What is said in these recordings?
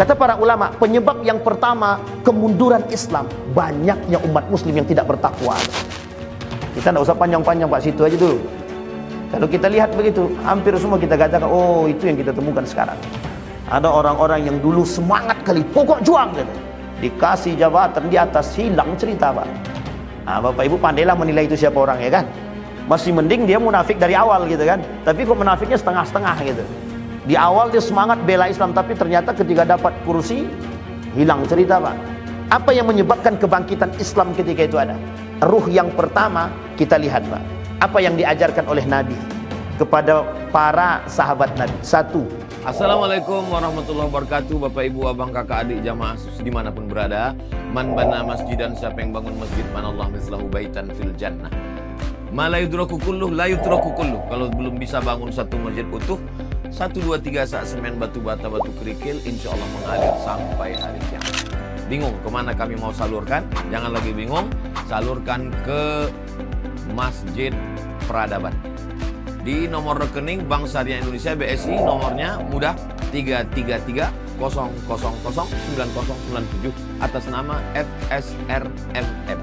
Kata para ulama, penyebab yang pertama kemunduran Islam, banyaknya umat muslim yang tidak bertakwa. Kita tidak usah panjang-panjang Pak, situ aja dulu. Kalau kita lihat begitu, hampir semua kita katakan, oh itu yang kita temukan sekarang. Ada orang-orang yang dulu semangat kali, pokok juang gitu. Dikasih jabatan di atas, hilang cerita Pak. Nah, Bapak Ibu pandailah menilai itu siapa orang, ya kan. Masih mending dia munafik dari awal gitu kan. Tapi kok munafiknya setengah-setengah gitu. Di awal dia semangat bela Islam, tapi ternyata ketika dapat kursi, hilang cerita Pak. Apa yang menyebabkan kebangkitan Islam ketika itu ada? Ruh yang pertama kita lihat Pak. Apa yang diajarkan oleh Nabi kepada para sahabat Nabi? Satu. Assalamualaikum warahmatullahi wabarakatuh. Bapak ibu abang kakak adik jamaah dimanapun berada. Man bana masjidan, siapa yang bangun masjid, manallah mislahu baitan fil jannah. Ma la yudraku kulluh la yutraku kulluh. Kalau belum bisa bangun satu masjid utuh, 1, 2, 3 sak semen batu bata batu kerikil, insya Allah mengalir sampai hari kiamat. Bingung kemana kami mau salurkan? Jangan lagi bingung, salurkan ke Masjid Peradaban. Di nomor rekening Bank Syariah Indonesia BSI, nomornya mudah 33300009097 atas nama FSRMM.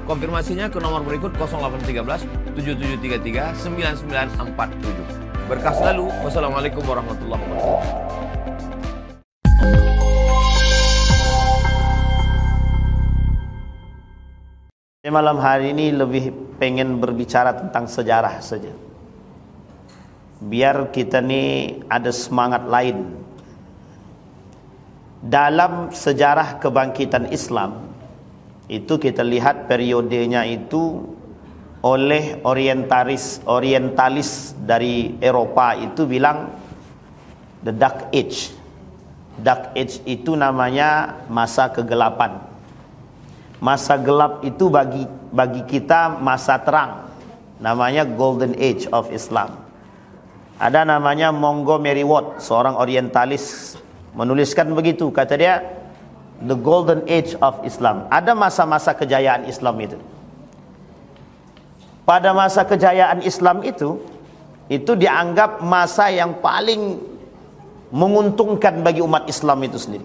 Konfirmasinya ke nomor berikut 0813 7733 9947. Berkah selalu. Wassalamualaikum warahmatullahi wabarakatuh. Malam hari ini lebih pengen berbicara tentang sejarah saja. Biar kita nih ada semangat lain. Dalam sejarah kebangkitan Islam, itu kita lihat periodenya itu oleh orientalis dari Eropa itu bilang the Dark Age. Dark Age itu namanya masa kegelapan. Masa gelap itu bagi kita masa terang, namanya Golden Age of Islam. Ada namanya Montgomery Watt, seorang orientalis, menuliskan begitu, kata dia the Golden Age of Islam. Ada masa-masa kejayaan Islam itu. Pada masa kejayaan Islam itu dianggap masa yang paling menguntungkan bagi umat Islam itu sendiri.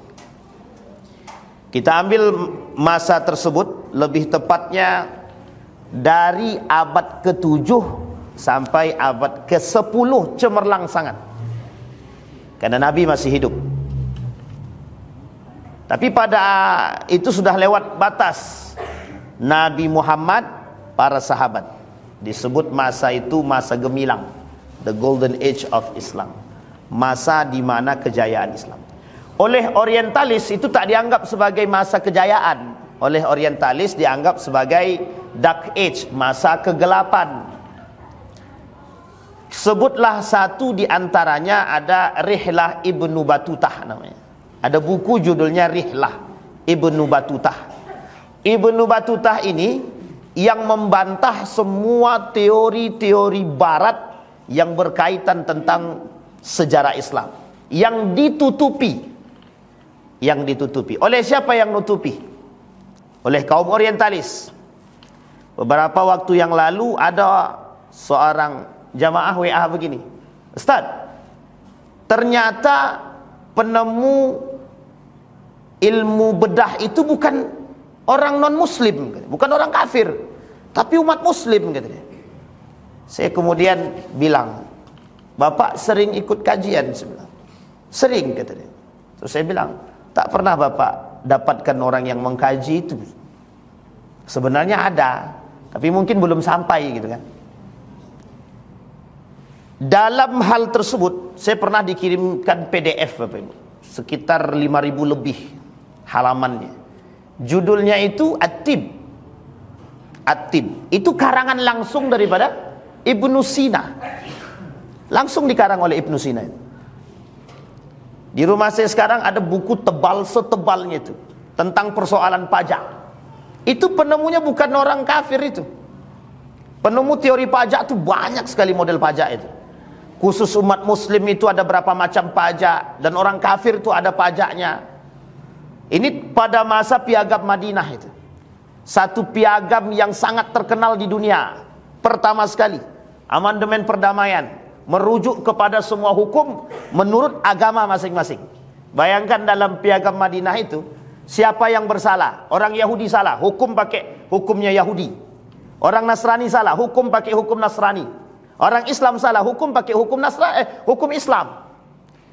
Kita ambil masa tersebut, lebih tepatnya dari abad ke-7 sampai abad ke-10, cemerlang sangat. Karena Nabi masih hidup. Tapi pada itu sudah lewat batas. Nabi Muhammad, para sahabat, disebut masa itu masa gemilang, the Golden Age of Islam. Masa di mana kejayaan Islam. Oleh orientalis itu tak dianggap sebagai masa kejayaan. Oleh orientalis dianggap sebagai Dark Age, masa kegelapan. Sebutlah satu di antaranya, ada Rihlah Ibnu Batutah namanya. Ada buku judulnya Rihlah Ibnu Batutah. Ibnu Batutah ini yang membantah semua teori-teori barat yang berkaitan tentang sejarah Islam, yang ditutupi. Oleh siapa yang nutupi? Oleh kaum orientalis. Beberapa waktu yang lalu ada seorang jamaah WA begini, Ustaz, ternyata penemu ilmu bedah itu bukan orang non muslim, bukan orang kafir, tapi umat muslim, katanya. Saya kemudian bilang, Bapak sering ikut kajian? Sering, katanya. Terus saya bilang, tak pernah Bapak dapatkan orang yang mengkaji itu? Sebenarnya ada, tapi mungkin belum sampai gitu kan. Dalam hal tersebut saya pernah dikirimkan PDF Bapak Ibu, sekitar 5.000 lebih halamannya. Judulnya itu At-Tib. At-Tib itu karangan langsung daripada Ibnu Sina. Langsung dikarang oleh Ibnu Sina itu. Di rumah saya sekarang ada buku tebal setebalnya itu tentang persoalan pajak. Itu penemunya bukan orang kafir itu. Penemu teori pajak itu banyak sekali model pajak itu. Khusus umat muslim itu ada berapa macam pajak, dan orang kafir itu ada pajaknya. Ini pada masa piagam Madinah itu. Satu piagam yang sangat terkenal di dunia. Pertama sekali, amandemen perdamaian, merujuk kepada semua hukum menurut agama masing-masing. Bayangkan dalam piagam Madinah itu, siapa yang bersalah? Orang Yahudi salah, hukum pakai hukumnya Yahudi. Orang Nasrani salah, hukum pakai hukum Nasrani. Orang Islam salah, hukum pakai hukum hukum Islam.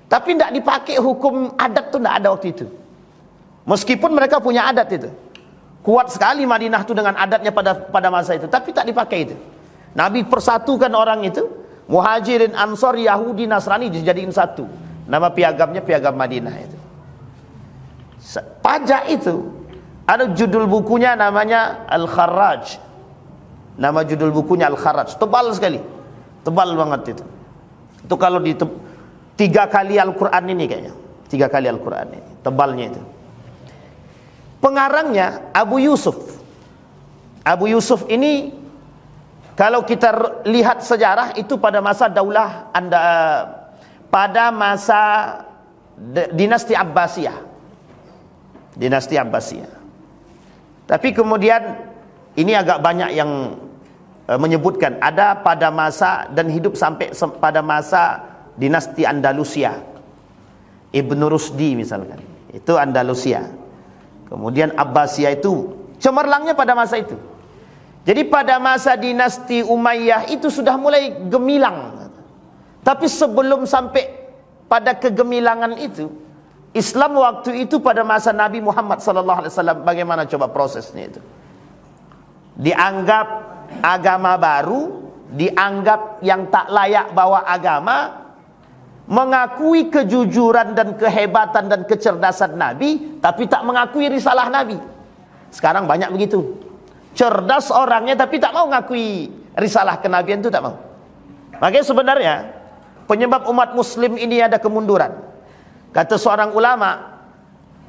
Tapi tidak dipakai hukum adat itu, tidak ada waktu itu. Meskipun mereka punya adat itu. Kuat sekali Madinah itu dengan adatnya pada masa itu, tapi tak dipakai itu. Nabi persatukan orang itu, Muhajirin, Ansor, Yahudi, Nasrani dijadiin satu. Nama piagamnya piagam Madinah itu. Pajak itu ada judul bukunya namanya Al-Kharraj. Nama judul bukunya Al-Kharraj. Tebal sekali. Tebal banget itu. Itu kalau 3 kali Al-Quran ini kayaknya. 3 kali Al-Quran ini. Tebalnya itu. Pengarangnya Abu Yusuf. Abu Yusuf ini kalau kita lihat sejarah itu pada masa daulah pada masa dinasti Abbasiyah. Dinasti Abbasiyah. Tapi kemudian ini agak banyak yang menyebutkan ada pada masa dan hidup sampai pada masa dinasti Andalusia. Ibnu Rusdi misalkan. Itu Andalusia. Kemudian Abbasiyah itu cemerlangnya pada masa itu. Jadi pada masa dinasti Umayyah itu sudah mulai gemilang. Tapi sebelum sampai pada kegemilangan itu, Islam waktu itu pada masa Nabi Muhammad SAW, bagaimana coba prosesnya itu? Dianggap agama baru, dianggap yang tak layak bawa agama, mengakui kejujuran dan kehebatan dan kecerdasan Nabi, tapi tak mengakui risalah Nabi. Sekarang banyak begitu. Cerdas orangnya tapi tak mau mengakui risalah kenabian itu, tak mau. Makanya sebenarnya penyebab umat muslim ini ada kemunduran. Kata seorang ulama,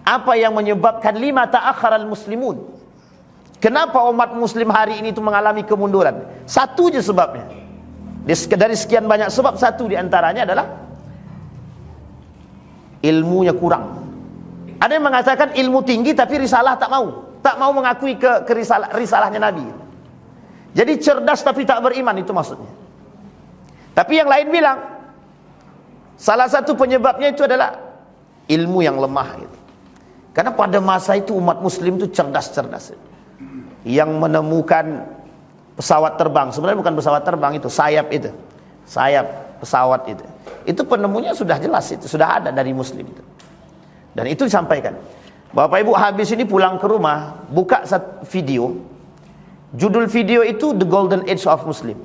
apa yang menyebabkan lima ta'akharal muslimun? Kenapa umat muslim hari ini itu mengalami kemunduran? Satu je sebabnya. Dari sekian banyak sebab, satu diantaranya adalah ilmunya kurang. Ada yang mengatakan ilmu tinggi tapi risalah tak mau. Tak mau mengakui risalahnya Nabi. Jadi cerdas tapi tak beriman, itu maksudnya. Tapi yang lain bilang salah satu penyebabnya itu adalah ilmu yang lemah gitu. Karena pada masa itu umat muslim itu cerdas-cerdas. Yang menemukan pesawat terbang, sebenarnya bukan pesawat terbang itu, sayap itu. Sayap pesawat itu. Itu penemunya sudah jelas, itu sudah ada dari muslim itu. Dan itu disampaikan. Bapak Ibu habis ini pulang ke rumah, buka video. Judul video itu The Golden Age of Muslim,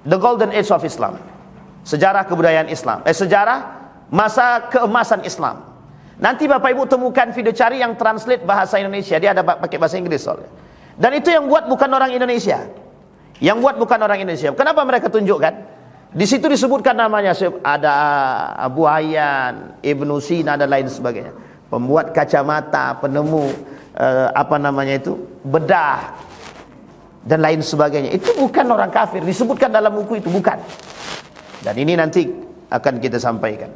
The Golden Age of Islam. Sejarah kebudayaan Islam, sejarah masa keemasan Islam. Nanti Bapak Ibu temukan video, cari yang translate bahasa Indonesia. Dia ada pakai bahasa Inggris soalnya. Dan itu yang buat bukan orang Indonesia. Yang buat bukan orang Indonesia. Kenapa mereka tunjukkan? Di situ disebutkan namanya, ada Abu Hayyan, Ibnu Sina dan lain sebagainya. Pembuat kacamata, penemu bedah dan lain sebagainya. Itu bukan orang kafir, disebutkan dalam buku itu, bukan. Dan ini nanti akan kita sampaikan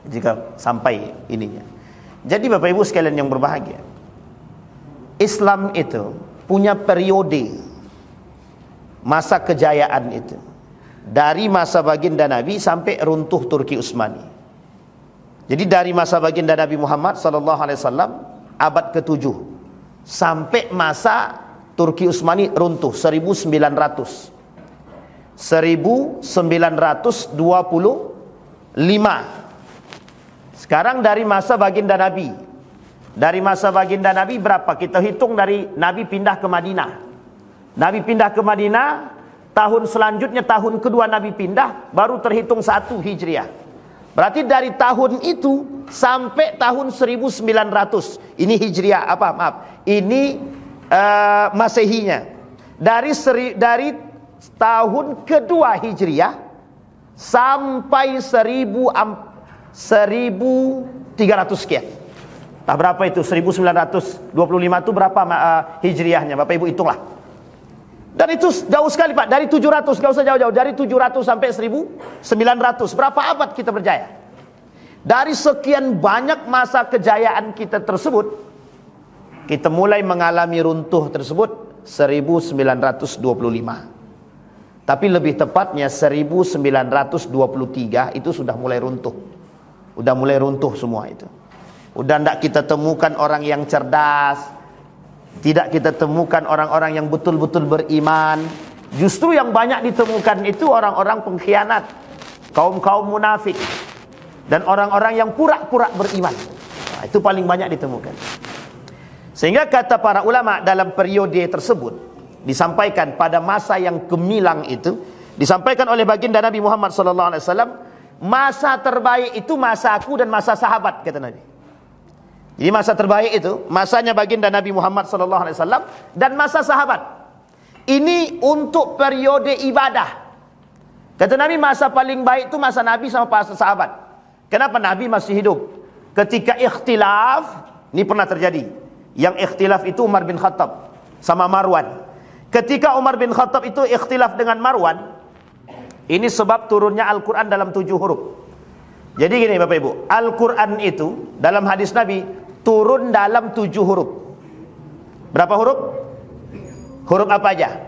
jika sampai ininya. Jadi Bapak Ibu sekalian yang berbahagia, Islam itu punya periode masa kejayaan itu, dari masa baginda Nabi sampai runtuh Turki Utsmani. Jadi dari masa baginda Nabi Muhammad SAW abad ke-7 sampai masa Turki Utsmani runtuh 1925. Sekarang dari masa baginda Nabi. Dari masa baginda Nabi berapa? Kita hitung dari Nabi pindah ke Madinah. Nabi pindah ke Madinah, tahun selanjutnya tahun kedua Nabi pindah, baru terhitung 1 Hijriah. Berarti dari tahun itu sampai tahun 1900. Ini Hijriah, ini Masehinya. Dari tahun kedua Hijriah sampai 1300 sekian. Nah, berapa itu? 1925 itu berapa Hijriahnya? Bapak Ibu hitunglah. Dan itu jauh sekali Pak, dari 700, gak usah jauh-jauh, dari 700 sampai 1900. Berapa abad kita berjaya? Dari sekian banyak masa kejayaan kita tersebut, kita mulai mengalami runtuh tersebut 1925. Tapi lebih tepatnya 1923 itu sudah mulai runtuh. Udah mulai runtuh semua itu. Udah tidak kita temukan orang yang cerdas, tidak kita temukan orang-orang yang betul-betul beriman. Justru yang banyak ditemukan itu orang-orang pengkhianat, kaum-kaum munafik, dan orang-orang yang pura-pura beriman. Nah, itu paling banyak ditemukan. Sehingga kata para ulama dalam periode tersebut disampaikan pada masa yang gemilang itu, disampaikan oleh baginda Nabi Muhammad SAW, masa terbaik itu masa aku dan masa sahabat, kata Nabi. Jadi masa terbaik itu masanya baginda Nabi Muhammad SAW dan masa sahabat. Ini untuk periode ibadah. Kata Nabi, masa paling baik itu masa Nabi sama para sahabat. Kenapa? Nabi masih hidup. Ketika ikhtilaf, ini pernah terjadi. Yang ikhtilaf itu Umar bin Khattab sama Marwan. Ketika Umar bin Khattab itu ikhtilaf dengan Marwan, ini sebab turunnya Al-Quran dalam 7 huruf. Jadi gini Bapak Ibu, Al-Quran itu dalam hadis Nabi turun dalam 7 huruf. Berapa huruf? Huruf apa aja?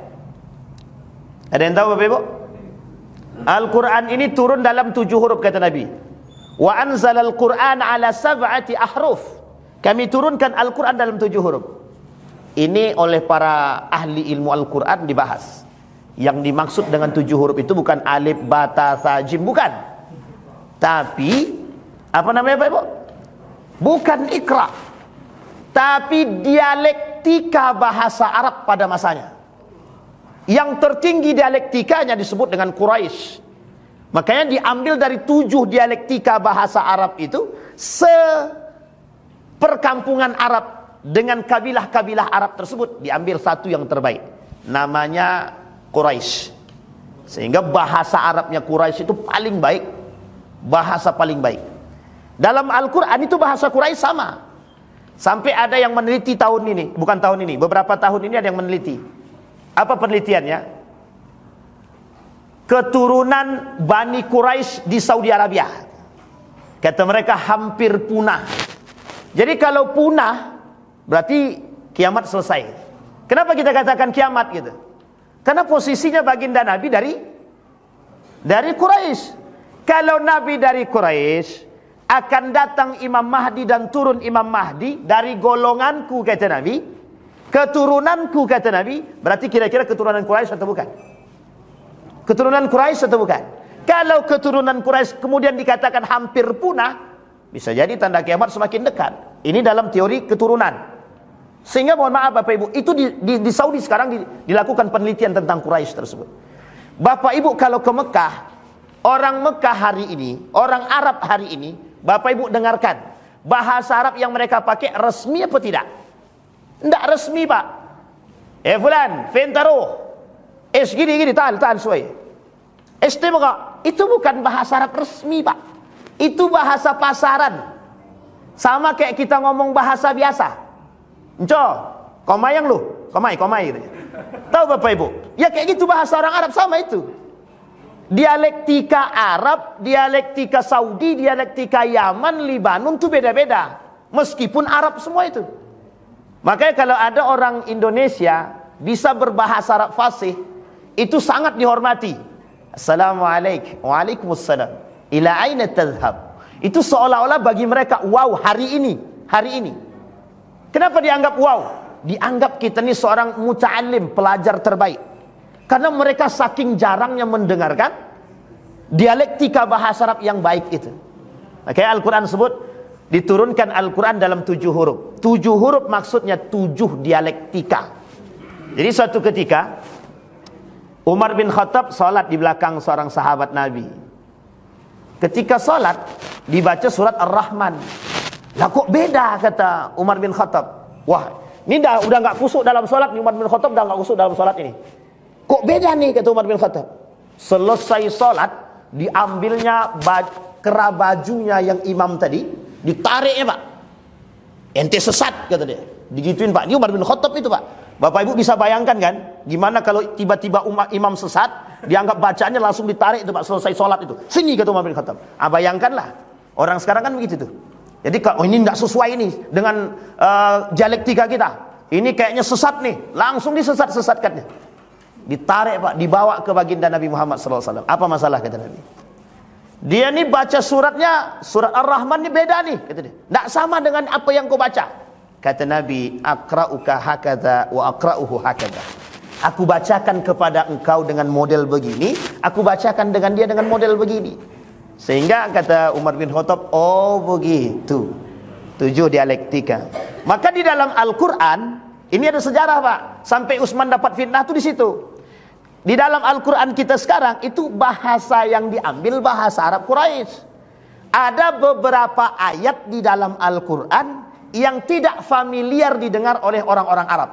Ada yang tahu Bapak Ibu? Al-Quran ini turun dalam 7 huruf, kata Nabi. Wa anzalal Qur'an ala sab'ati ahruf. Kami turunkan Al-Quran dalam 7 huruf. Ini oleh para ahli ilmu Al-Quran dibahas. Yang dimaksud dengan 7 huruf itu bukan alif, ba, ta, tha, jim, bukan. Tapi apa namanya Bapak Ibu? Bukan ikra, tapi dialektika bahasa Arab pada masanya. Yang tertinggi dialektikanya disebut dengan Quraisy. Makanya diambil dari 7 dialektika bahasa Arab itu, seperkampungan Arab dengan kabilah-kabilah Arab tersebut diambil satu yang terbaik, namanya Quraisy. Sehingga bahasa Arabnya Quraisy itu paling baik, bahasa paling baik. Dalam Al-Quran itu bahasa Quraisy sama. Sampai ada yang meneliti tahun ini, bukan tahun ini, beberapa tahun ini ada yang meneliti. Apa penelitiannya? Keturunan Bani Quraisy di Saudi Arabia, kata mereka hampir punah. Jadi kalau punah berarti kiamat selesai. Kenapa kita katakan kiamat gitu? Karena posisinya baginda Nabi dari Quraisy. Kalau Nabi dari Quraisy, akan datang Imam Mahdi dan turun Imam Mahdi dari golonganku, kata Nabi, keturunanku, kata Nabi. Berarti kira-kira keturunan Quraisy atau bukan? Keturunan Quraisy atau bukan? Kalau keturunan Quraisy kemudian dikatakan hampir punah, bisa jadi tanda kiamat semakin dekat. Ini dalam teori keturunan. Sehingga mohon maaf Bapak Ibu, itu di Saudi sekarang dilakukan penelitian tentang Quraisy tersebut. Bapak Ibu kalau ke Mekah, orang Mekah hari ini, orang Arab hari ini, Bapak Ibu dengarkan, bahasa Arab yang mereka pakai resmi apa tidak? Tidak resmi Pak. Fulan, fentaruh. Gini, tahan suai. Istimqa. Itu bukan bahasa Arab resmi Pak. Itu bahasa pasaran. Sama kayak kita ngomong bahasa biasa. Enco, komayang lu. Komai gitu. Tahu Bapak Ibu? Ya kayak gitu bahasa orang Arab sama itu. Dialektika Arab, dialektika Saudi, dialektika Yaman, Libanon itu beda-beda. Meskipun Arab semua itu. Makanya kalau ada orang Indonesia bisa berbahasa Arab fasih, itu sangat dihormati. Assalamualaikum, waalaikumsalam. Ila aina tadhhab. Itu seolah-olah bagi mereka, wow, hari ini. Kenapa dianggap wow? Dianggap kita ini seorang muta'allim, pelajar terbaik. Karena mereka saking jarangnya mendengarkan dialektika bahasa Arab yang baik itu. Makanya Al-Quran sebut diturunkan Al-Quran dalam 7 huruf. 7 huruf maksudnya 7 dialektika. Jadi suatu ketika Umar bin Khattab salat di belakang seorang sahabat Nabi. Ketika salat dibaca surat Ar-Rahman. Lah kok beda, kata Umar bin Khattab. Wah, ini udah nggak kusuk dalam salat, Umar bin Khattab udah nggak kusuk dalam salat ini. Kok beda nih, kata Umar bin Khattab. Selesai sholat, diambilnya kera bajunya yang imam tadi, ditariknya Pak. Ente sesat, kata dia. Digituin Pak. Ini Umar bin Khattab itu Pak. Bapak Ibu bisa bayangkan kan, gimana kalau tiba-tiba imam sesat, dianggap bacaannya langsung ditarik itu Pak, selesai sholat itu. Sini, kata Umar bin Khattab. Bayangkanlah, orang sekarang kan begitu tuh. Jadi kalau ini tidak sesuai nih dengan dialektika kita. Ini kayaknya sesat nih, langsung disesat-sesatkannya. Ditarik Pak, dibawa ke baginda Nabi Muhammad SAW. Apa masalah, kata Nabi? Dia ni baca suratnya, surat Ar-Rahman ni beda ni, kata dia. Tak sama dengan apa yang kau baca. Kata Nabi, aqra'uka hakadha wa aqra'uhu hakadha. Aku bacakan kepada engkau dengan model begini, aku bacakan dengan dia dengan model begini. Sehingga kata Umar bin Khattab, oh begitu. 7 dialektika. Maka di dalam Al-Quran, ini ada sejarah Pak. Sampai Utsman dapat fitnah tu di situ. Di dalam Al-Quran kita sekarang, itu bahasa yang diambil bahasa Arab Quraisy. Ada beberapa ayat di dalam Al-Quran yang tidak familiar didengar oleh orang-orang Arab.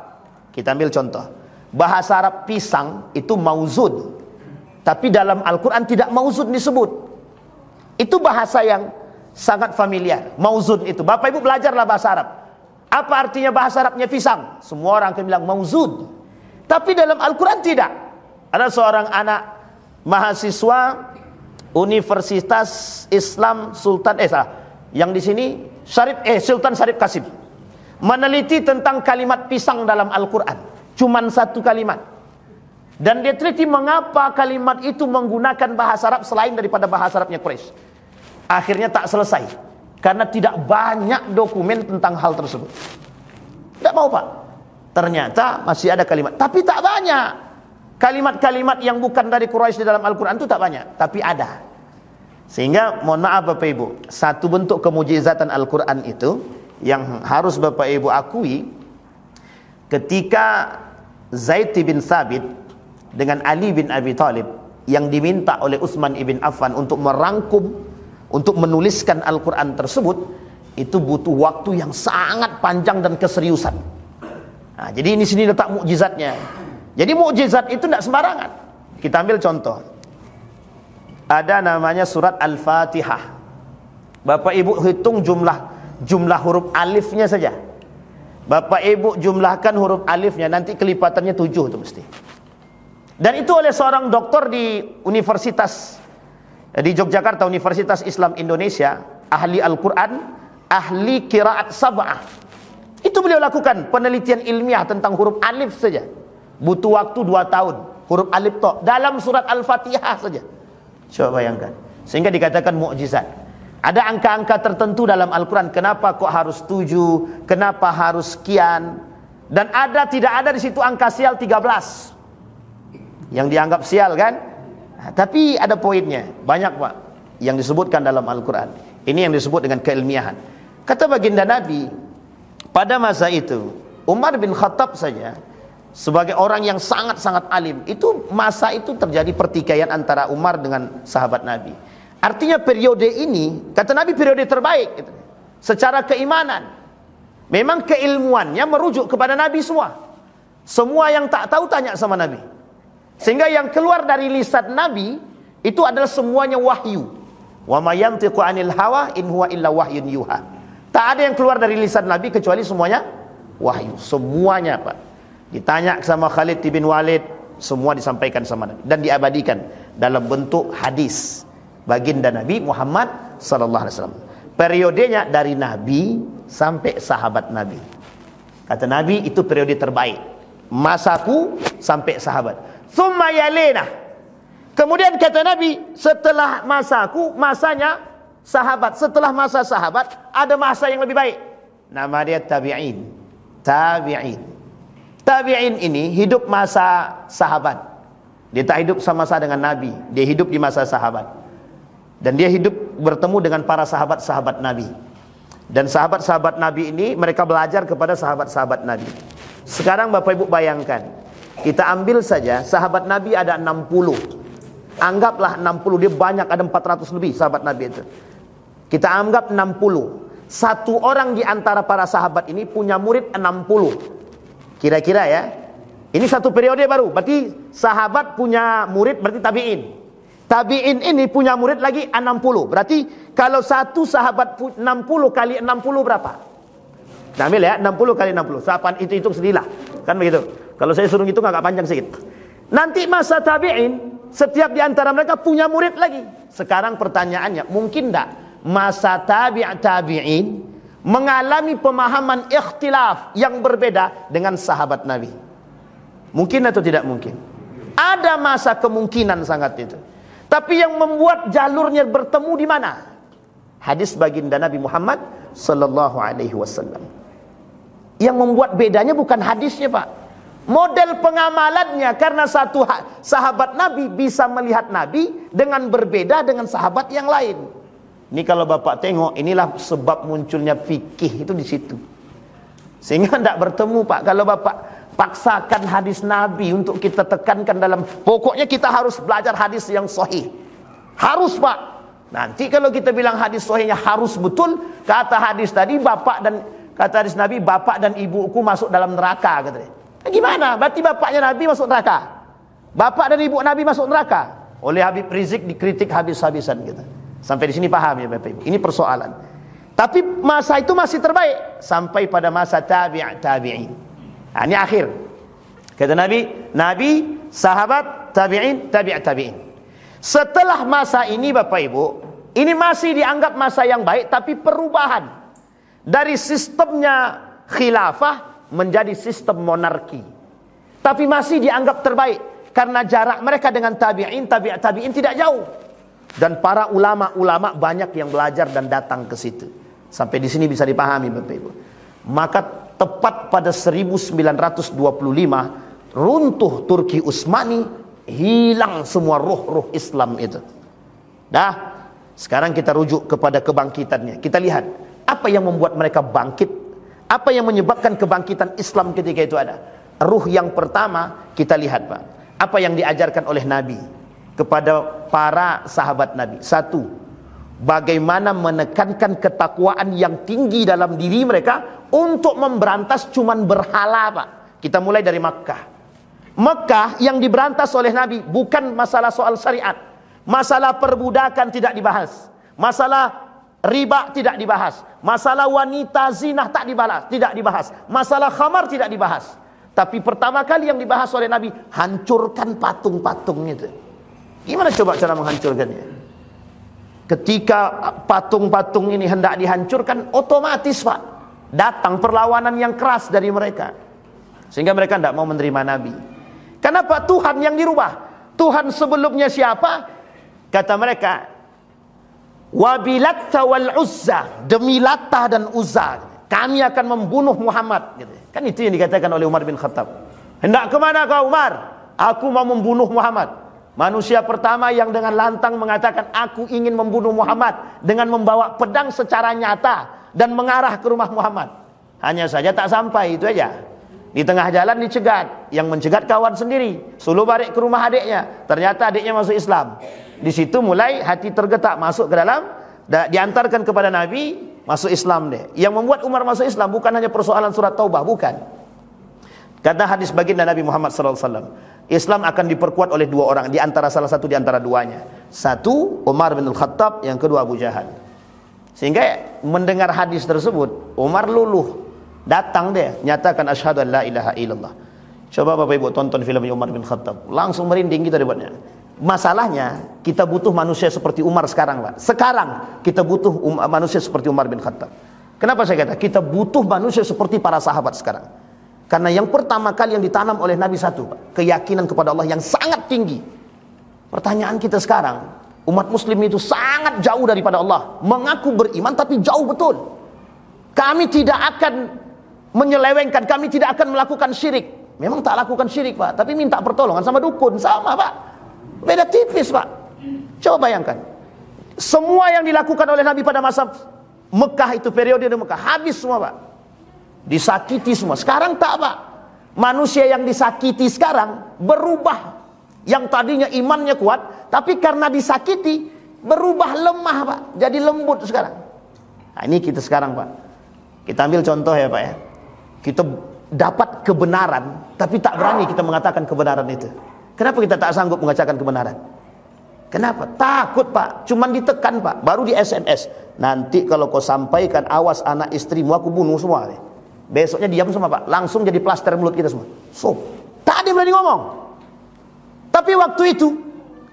Kita ambil contoh. Bahasa Arab pisang itu mauzun. Tapi dalam Al-Quran tidak mauzun disebut. Itu bahasa yang sangat familiar. Mauzun itu. Bapak Ibu belajarlah bahasa Arab. Apa artinya bahasa Arabnya pisang? Semua orang akan bilang mauzun. Tapi dalam Al-Quran tidak. Ada seorang anak mahasiswa Universitas Islam Sultan yang di sini Sultan Syarif Qasim meneliti tentang kalimat pisang dalam Al-Quran. Cuman 1 kalimat. Dan dia teliti mengapa kalimat itu menggunakan bahasa Arab selain daripada bahasa Arabnya Quraisy. Akhirnya tak selesai. Karena tidak banyak dokumen tentang hal tersebut. Tidak mau Pak. Ternyata masih ada kalimat. Tapi tak banyak. Kalimat-kalimat yang bukan dari Quraisy di dalam Al-Quran itu tak banyak. Tapi ada. Sehingga mohon maaf Bapak Ibu. Satu bentuk kemujizatan Al-Quran itu yang harus Bapak Ibu akui. Ketika Zaid bin Thabit dengan Ali bin Abi Thalib yang diminta oleh Utsman ibn Affan untuk merangkum, untuk menuliskan Al-Quran tersebut, itu butuh waktu yang sangat panjang dan keseriusan. Nah, jadi ini sini letak mukjizatnya. Jadi mukjizat itu tidak sembarangan. Kita ambil contoh. Ada namanya surat Al-Fatihah. Bapak Ibu hitung jumlah huruf alifnya saja. Bapak Ibu jumlahkan huruf alifnya, nanti kelipatannya 7 itu mesti. Dan itu oleh seorang doktor di Universitas di Yogyakarta, Universitas Islam Indonesia, ahli Al-Quran, ahli qiraat sab'ah. Itu beliau lakukan penelitian ilmiah tentang huruf alif saja. Butuh waktu 2 tahun. Huruf alif to dalam surat Al-Fatihah saja. Coba bayangkan. Sehingga dikatakan mukjizat. Ada angka-angka tertentu dalam Al-Quran. Kenapa kok harus 7? Kenapa harus sekian? Dan tidak ada di situ angka sial 13. Yang dianggap sial kan? Nah, tapi ada poinnya. Banyak Pak yang disebutkan dalam Al-Quran. Ini yang disebut dengan keilmiahan. Kata baginda Nabi, pada masa itu Umar bin Khattab saja sebagai orang yang sangat-sangat alim, itu masa itu terjadi pertikaian antara Umar dengan sahabat Nabi. Artinya periode ini, kata Nabi, periode terbaik gitu. Secara keimanan. Memang keilmuannya merujuk kepada Nabi semua. Semua yang tak tahu tanya sama Nabi. Sehingga yang keluar dari lisan Nabi itu adalah semuanya wahyu. Wa ma yantiqu 'anil hawa in huwa illa wahyun yuha. Tak ada yang keluar dari lisan Nabi kecuali semuanya wahyu. Semuanya Pak. Ditanya sama Khalid bin Walid, semua disampaikan sama Nabi dan diabadikan dalam bentuk hadis baginda Nabi Muhammad sallallahu alaihi wasallam. Periodenya dari Nabi sampai sahabat Nabi. Kata Nabi, itu periode terbaik. Masaku sampai sahabat. Tsumma yalina. Kemudian kata Nabi, setelah masaku, masanya sahabat. Setelah masa sahabat, ada masa yang lebih baik. Nama dia tabi'in. Tabi'in. Tabi'in ini hidup masa sahabat. Dia tak hidup sama-sama dengan Nabi. Dia hidup di masa sahabat. Dan dia hidup bertemu dengan para sahabat-sahabat Nabi. Dan sahabat-sahabat Nabi ini, mereka belajar kepada sahabat-sahabat Nabi. Sekarang Bapak Ibu bayangkan, kita ambil saja sahabat Nabi ada 60. Anggaplah 60, dia banyak, ada 400 lebih sahabat Nabi itu. Kita anggap 60. Satu orang di antara para sahabat ini punya murid 60. Kira-kira ya. Ini satu periode baru. Berarti sahabat punya murid, berarti tabi'in. Tabi'in ini punya murid lagi 60. Berarti kalau satu sahabat 60 kali 60 berapa? Nah, ambil ya, 60 kali 60. Sahabat itu hitung sendirilah. Kan begitu. Kalau saya suruh hitung agak panjang sedikit. Nanti masa tabi'in, setiap di antara mereka punya murid lagi. Sekarang pertanyaannya, mungkin tak masa tabi'in mengalami pemahaman ikhtilaf yang berbeda dengan sahabat Nabi? Mungkin atau tidak mungkin? Ada masa kemungkinan sangat itu. Tapi yang membuat jalurnya bertemu di mana? Hadis baginda Nabi Muhammad sallallahu alaihi wasallam. Yang membuat bedanya bukan hadisnya, Pak. Model pengamalannya, karena satu sahabat Nabi bisa melihat Nabi dengan berbeda dengan sahabat yang lain. Ini kalau Bapak tengok, inilah sebab munculnya fikih itu di situ. Sehingga tidak bertemu, Pak. Kalau Bapak paksakan hadis Nabi untuk kita tekankan dalam, pokoknya kita harus belajar hadis yang sahih. Harus, Pak. Nanti kalau kita bilang hadis sahihnya harus betul, kata hadis tadi bapak dan kata hadis Nabi, bapak dan ibuku masuk dalam neraka, katanya. Gimana? Berarti bapaknya Nabi masuk neraka, bapak dan ibu Nabi masuk neraka. Oleh Habib Rizik dikritik habis-habisan gitu. Sampai di sini paham ya Bapak Ibu. Ini persoalan. Tapi masa itu masih terbaik sampai pada masa tabi'in. Nah, ini akhir. Kata Nabi, sahabat, tabi'in. Setelah masa ini Bapak Ibu, ini masih dianggap masa yang baik, tapi perubahan dari sistemnya khilafah menjadi sistem monarki. Tapi masih dianggap terbaik karena jarak mereka dengan tabi'in tidak jauh. Dan para ulama-ulama banyak yang belajar dan datang ke situ. Sampai di sini bisa dipahami Bapak Ibu. Maka tepat pada 1925 runtuh Turki Utsmani, hilang semua ruh-ruh Islam itu. Dah, sekarang kita rujuk kepada kebangkitannya. Kita lihat apa yang membuat mereka bangkit, apa yang menyebabkan kebangkitan Islam ketika itu ada. Ruh yang pertama kita lihat, Pak, apa yang diajarkan oleh Nabi kepada para sahabat Nabi. Satu, bagaimana menekankan ketakwaan yang tinggi dalam diri mereka untuk memberantas cuman berhala, Pak. Kita mulai dari Makkah. Mekah yang diberantas oleh Nabi bukan masalah soal syariat. Masalah perbudakan tidak dibahas. Masalah riba tidak dibahas. Masalah wanita zina tidak dibahas. Masalah khamar tidak dibahas. Tapi pertama kali yang dibahas oleh Nabi, hancurkan patung-patung itu. Gimana coba cara menghancurkannya? Ketika patung-patung ini hendak dihancurkan, otomatis Pak, datang perlawanan yang keras dari mereka. Sehingga mereka tidak mau menerima Nabi. Kenapa? Tuhan yang dirubah. Tuhan sebelumnya siapa? Kata mereka, Wabilatta wal Uzza, demi Latah dan Uzza, kami akan membunuh Muhammad. Kan itu yang dikatakan oleh Umar bin Khattab. Hendak kemana kau Umar? Aku mau membunuh Muhammad. Manusia pertama yang dengan lantang mengatakan aku ingin membunuh Muhammad dengan membawa pedang secara nyata dan mengarah ke rumah Muhammad. Hanya saja tak sampai, itu aja. Di tengah jalan dicegat, yang mencegat kawan sendiri, suruh balik ke rumah adiknya. Ternyata adiknya masuk Islam. Di situ mulai hati tergetak, masuk ke dalam, diantarkan kepada Nabi, masuk Islam deh. Yang membuat Umar masuk Islam bukan hanya persoalan surat Taubah, bukan. Kata hadis baginda Nabi Muhammad SAW, Islam akan diperkuat oleh dua orang, di antara salah satu di antara duanya. Satu Umar bin Khattab, yang kedua Abu Jahal. Sehingga mendengar hadis tersebut, Umar luluh. Datang dia, nyatakan asyhadu an la ilaha illallah. Coba Bapak Ibu tonton filmnya Umar bin Khattab, langsung merinding kita dibuatnya. Masalahnya, kita butuh manusia seperti Umar sekarang, Pak. Sekarang kita butuh manusia seperti Umar bin Khattab. Kenapa saya kata kita butuh manusia seperti para sahabat sekarang? Karena yang pertama kali yang ditanam oleh Nabi satu, Pak, keyakinan kepada Allah yang sangat tinggi. Pertanyaan kita sekarang, umat muslim itu sangat jauh daripada Allah, mengaku beriman tapi jauh betul. Kami tidak akan menyelewengkan, kami tidak akan melakukan syirik. Memang tak lakukan syirik, Pak, tapi minta pertolongan sama dukun, sama, Pak. Beda tipis, Pak. Coba bayangkan, semua yang dilakukan oleh Nabi pada masa Mekah itu, periode di Mekah, habis semua, Pak. Disakiti semua. Sekarang tak, Pak. Manusia yang disakiti sekarang berubah. Yang tadinya imannya kuat, tapi karena disakiti berubah lemah, Pak. Jadi lembut sekarang. Nah, ini kita sekarang, Pak. Kita ambil contoh ya, Pak ya. Kita dapat kebenaran, tapi tak berani kita mengatakan kebenaran itu. Kenapa kita tak sanggup mengatakan kebenaran? Kenapa? Takut, Pak. Cuman ditekan, Pak. Baru di SMS. Nanti kalau kau sampaikan, awas anak istrimu aku bunuh semua. Besoknya diam semua, Pak. Langsung jadi plaster mulut kita semua. So, tak ada berani ngomong. Tapi waktu itu,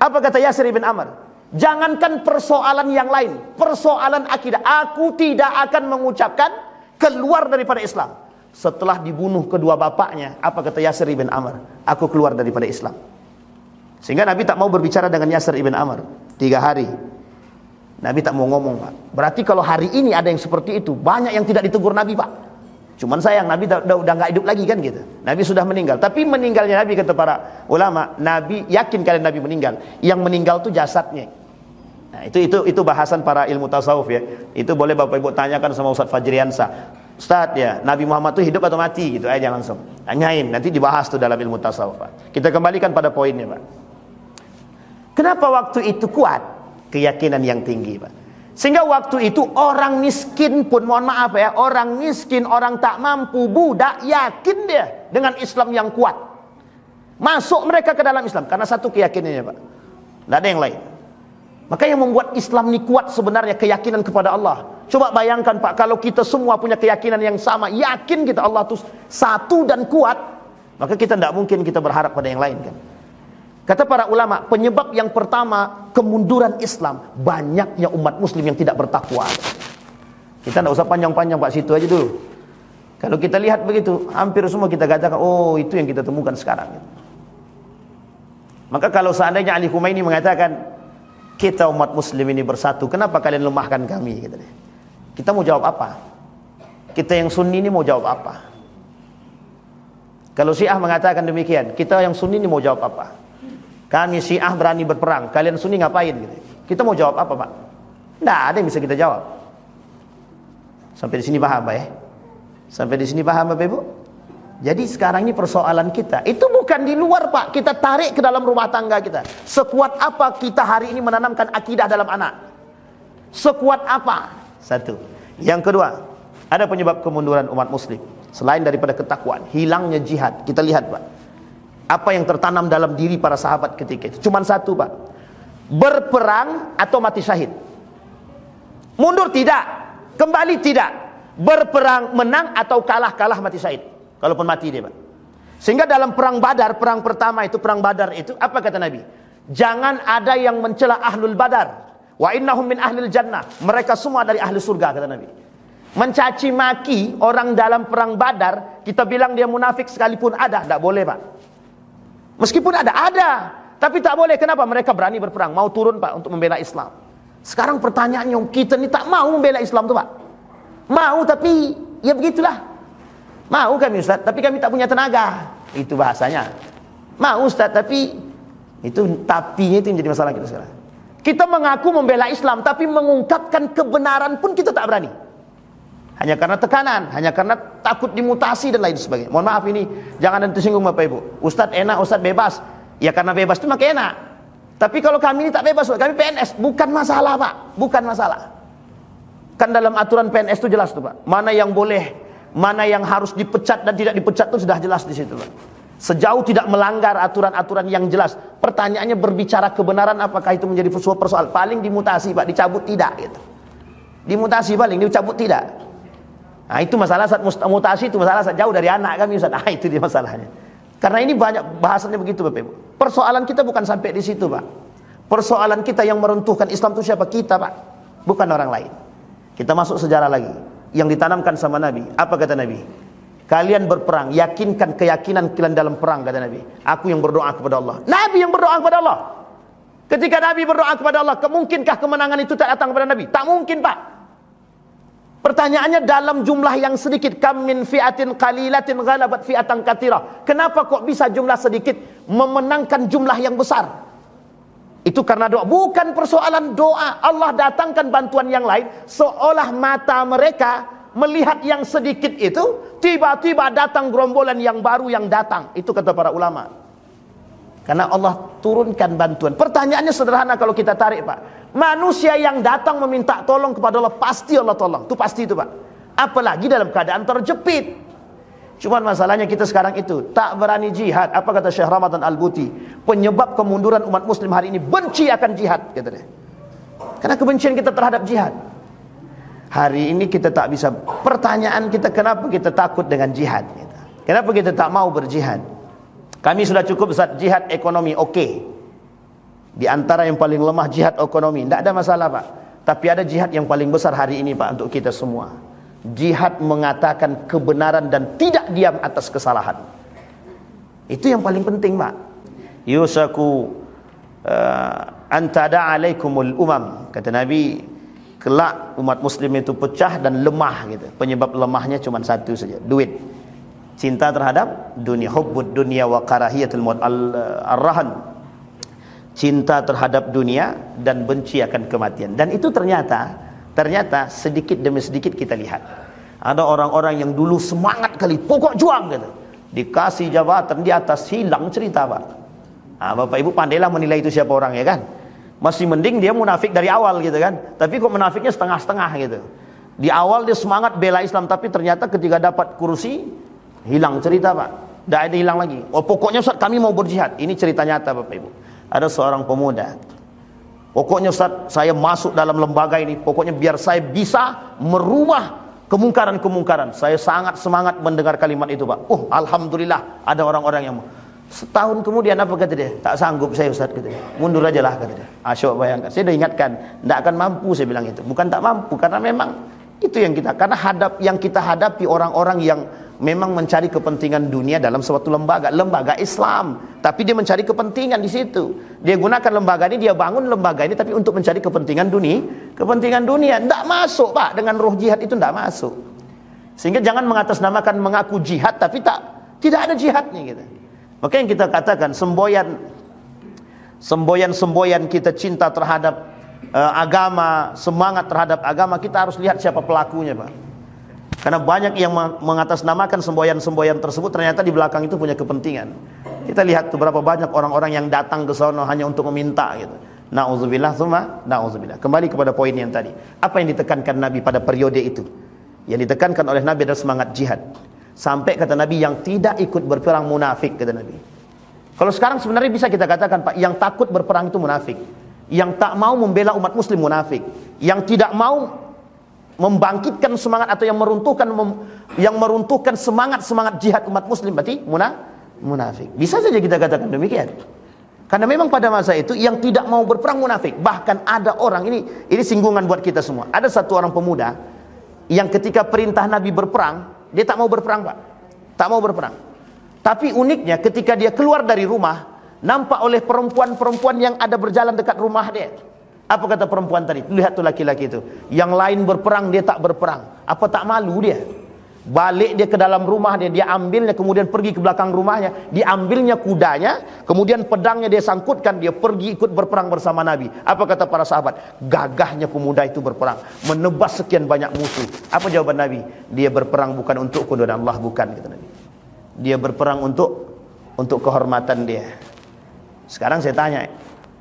apa kata Yasir bin Amr? Jangankan persoalan yang lain, persoalan akidah, aku tidak akan mengucapkan keluar daripada Islam. Setelah dibunuh kedua bapaknya, apa kata Yasir bin Amr? Aku keluar daripada Islam. Sehingga Nabi tak mau berbicara dengan Yasir ibn Amr 3 hari. Nabi tak mau ngomong, Pak. Berarti kalau hari ini ada yang seperti itu, banyak yang tidak ditegur Nabi, Pak. Cuman sayang, Nabi udah nggak hidup lagi kan gitu. Nabi sudah meninggal. Tapi meninggalnya Nabi, kata para ulama, Nabi yakin kalian Nabi meninggal. Yang meninggal itu jasadnya. Nah, itu bahasan para ilmu tasawuf ya. Itu boleh Bapak Ibu tanyakan sama Ustaz Fajriansa. Ustaz ya, Nabi Muhammad itu hidup atau mati gitu aja langsung. Tanyain, nanti dibahas tuh dalam ilmu tasawuf, Pak. Kita kembalikan pada poinnya, Pak. Kenapa waktu itu kuat? Keyakinan yang tinggi, Pak. Sehingga waktu itu orang miskin pun, mohon maaf ya, orang miskin, orang tak mampu, budak, yakin dia dengan Islam yang kuat. Masuk mereka ke dalam Islam karena satu keyakinannya, Pak. Tidak ada yang lain. Maka yang membuat Islam ini kuat sebenarnya keyakinan kepada Allah. Coba bayangkan, Pak, kalau kita semua punya keyakinan yang sama, yakin kita Allah itu satu dan kuat, maka kita tidak mungkin kita berharap pada yang lain kan. Kata para ulama, penyebab yang pertama kemunduran Islam, banyaknya umat muslim yang tidak bertakwa. Kita tidak usah panjang-panjang, Pak, situ aja dulu. Kalau kita lihat begitu, hampir semua kita katakan, oh itu yang kita temukan sekarang. Maka kalau seandainya Ali Khumaini mengatakan, kita umat muslim ini bersatu, kenapa kalian lemahkan kami? Kita mau jawab apa? Kita yang Sunni ini mau jawab apa? Kalau Syiah mengatakan demikian, kita yang Sunni ini mau jawab apa? Kami Syiah berani berperang, kalian Sunni ngapain? Kita mau jawab apa, Pak? Tidak ada yang bisa kita jawab. Sampai di sini paham, Pak ya? Sampai di sini paham, Bapak Ibu? Jadi sekarang ini persoalan kita, itu bukan di luar, Pak. Kita tarik ke dalam rumah tangga kita. Sekuat apa kita hari ini menanamkan akidah dalam anak? Sekuat apa? Satu. Yang kedua, ada penyebab kemunduran umat muslim. Selain daripada ketakwaan, hilangnya jihad. Kita lihat, Pak, apa yang tertanam dalam diri para sahabat ketika itu. Cuman satu, Pak. Berperang atau mati syahid. Mundur tidak, kembali tidak. Berperang menang atau kalah mati syahid. Kalaupun mati dia, Pak. Sehingga dalam perang Badar, perang pertama itu, perang Badar itu, apa kata Nabi? Jangan ada yang mencela ahlul Badar. Wa innahum min ahlil jannah. Mereka semua dari ahli surga, kata Nabi. Mencaci maki orang dalam perang Badar, kita bilang dia munafik sekalipun ada, tidak boleh, Pak. Meskipun ada, tapi tak boleh. Kenapa? Mereka berani berperang, mau turun, Pak, untuk membela Islam. Sekarang pertanyaannya, kita ini tak mau membela Islam tuh, Pak. Mau, tapi ya begitulah. Mau kami, Ustaz, tapi kami tak punya tenaga. Itu bahasanya. Mau, Ustaz, tapi itu tapinya itu yang jadi masalah kita sekarang. Kita mengaku membela Islam, tapi mengungkapkan kebenaran pun kita tak berani. Hanya karena tekanan, hanya karena takut dimutasi dan lain sebagainya. Mohon maaf ini, jangan tersinggung Bapak Ibu. Ustaz enak, Ustaz bebas. Ya karena bebas itu makin enak. Tapi kalau kami ini tak bebas, kami PNS, bukan masalah, Pak. Bukan masalah. Kan dalam aturan PNS itu jelas tuh, Pak. Mana yang boleh, mana yang harus dipecat dan tidak dipecat itu sudah jelas di situ, Pak. Sejauh tidak melanggar aturan-aturan yang jelas. Pertanyaannya berbicara kebenaran, apakah itu menjadi sebuah persoalan? Paling dimutasi, Pak, dicabut tidak gitu. Dimutasi paling, dicabut tidak. Nah itu masalah saat mutasi, itu masalah saat jauh dari anak kami, Ustaz. Nah itu dia masalahnya. Karena ini banyak bahasannya begitu, Bapak Ibu. Persoalan kita bukan sampai di situ, Pak. Persoalan kita yang meruntuhkan Islam itu siapa? Kita, Pak. Bukan orang lain. Kita masuk sejarah lagi. Yang ditanamkan sama Nabi. Apa kata Nabi? Kalian berperang, yakinkan keyakinan kalian dalam perang, kata Nabi. Aku yang berdoa kepada Allah. Nabi yang berdoa kepada Allah. Ketika Nabi berdoa kepada Allah, kemungkinkah kemenangan itu tak datang kepada Nabi? Tak mungkin, Pak. Pertanyaannya dalam jumlah yang sedikit, kam min fi'atin qalilatin ghalabat fi'atan katsirah. Kenapa kok bisa jumlah sedikit memenangkan jumlah yang besar? Itu karena doa. Bukan persoalan doa. Allah datangkan bantuan yang lain, seolah mata mereka melihat yang sedikit itu, tiba-tiba datang gerombolan yang baru yang datang. Itu kata para ulama. Karena Allah turunkan bantuan. Pertanyaannya sederhana kalau kita tarik, Pak. Manusia yang datang meminta tolong kepada Allah, pasti Allah tolong. Itu pasti itu, Pak. Apalagi dalam keadaan terjepit. Cuman masalahnya kita sekarang itu tak berani jihad. Apa kata Syekh Ramadan Al-Buti? Penyebab kemunduran umat muslim hari ini benci akan jihad, kata dia. Karena kebencian kita terhadap jihad. Hari ini kita tak bisa. Pertanyaan kita, kenapa kita takut dengan jihad? Kenapa kita tak mau berjihad? Kami sudah cukup saat jihad ekonomi, oke. Di antara yang paling lemah jihad ekonomi, tidak ada masalah, Pak. Tapi ada jihad yang paling besar hari ini, Pak, untuk kita semua. Jihad mengatakan kebenaran dan tidak diam atas kesalahan. Itu yang paling penting, Pak. Yusaku antada alaikumul umam, kata Nabi, kelak umat muslim itu pecah dan lemah gitu. Penyebab lemahnya cuma satu saja, duit. Cinta terhadap dunia, hubbud dunia wa karahiyatul maut, ar-rahan. Cinta terhadap dunia dan benci akan kematian. Dan itu ternyata sedikit demi sedikit kita lihat. Ada orang-orang yang dulu semangat kali, pokok juang gitu. Dikasih jabatan di atas, hilang cerita, Pak. Bapak Ibu pandailah menilai itu siapa orang, ya kan? Masih mending dia munafik dari awal gitu kan. Tapi kok munafiknya setengah-setengah gitu. Di awal dia semangat bela Islam, tapi ternyata ketika dapat kursi hilang cerita, Pak. Tidak ada, hilang lagi. Oh, pokoknya Ustaz kami mau berjihad. Ini cerita nyata, Bapak Ibu. Ada seorang pemuda, pokoknya Ustaz saya masuk dalam lembaga ini, pokoknya biar saya bisa merubah kemungkaran-kemungkaran. Saya sangat semangat mendengar kalimat itu, Pak. Alhamdulillah ada orang-orang yang setahun kemudian apa kata dia? Tak sanggup saya Ustaz, kata dia. Mundur aja lah, kata dia. Asyik bayangkan. Saya sudah ingatkan, tidak akan mampu saya bilang itu. Bukan tak mampu, karena memang itu yang kita hadapi orang-orang yang memang mencari kepentingan dunia dalam suatu lembaga Islam, tapi dia mencari kepentingan di situ. Dia gunakan lembaga ini, dia bangun lembaga ini tapi untuk mencari kepentingan dunia. Tidak masuk, Pak, dengan roh jihad itu tidak masuk. Sehingga jangan mengatasnamakan mengaku jihad tapi tidak ada jihadnya gitu. Maka yang kita katakan semboyan kita cinta terhadap agama, semangat terhadap agama, kita harus lihat siapa pelakunya, Pak. Karena banyak yang mengatasnamakan semboyan-semboyan tersebut ternyata di belakang itu punya kepentingan. Kita lihat tuh berapa banyak orang-orang yang datang ke sana hanya untuk meminta gitu. Nauzubillah tsumma nauzubillah. Kembali kepada poin yang tadi. Apa yang ditekankan Nabi pada periode itu? Yang ditekankan oleh Nabi adalah semangat jihad. Sampai kata Nabi, yang tidak ikut berperang munafik, kata Nabi. Kalau sekarang sebenarnya bisa kita katakan, Pak, yang takut berperang itu munafik. Yang tak mau membela umat muslim munafik. Yang tidak mau membangkitkan semangat atau yang meruntuhkan semangat jihad umat muslim berarti munafik. Bisa saja kita katakan demikian. Karena memang pada masa itu yang tidak mau berperang munafik. Bahkan ada orang, ini singgungan buat kita semua. Ada satu orang pemuda yang ketika perintah Nabi berperang, dia tak mau berperang, Pak. Tak mau berperang. Tapi uniknya ketika dia keluar dari rumah, nampak oleh perempuan-perempuan yang ada berjalan dekat rumah dia. Apa kata perempuan tadi? Lihat tuh laki-laki itu. Yang lain berperang, dia tak berperang. Apa tak malu dia? Balik dia ke dalam rumah dia ambilnya, kemudian pergi ke belakang rumahnya, diambilnya kudanya, kemudian pedangnya dia sangkutkan, dia pergi ikut berperang bersama Nabi. Apa kata para sahabat? Gagahnya pemuda itu berperang, menebas sekian banyak musuh. Apa jawaban Nabi? Dia berperang bukan untuk keridhaan Allah, bukan, kata Nabi. Dia berperang untuk kehormatan dia. Sekarang saya tanya,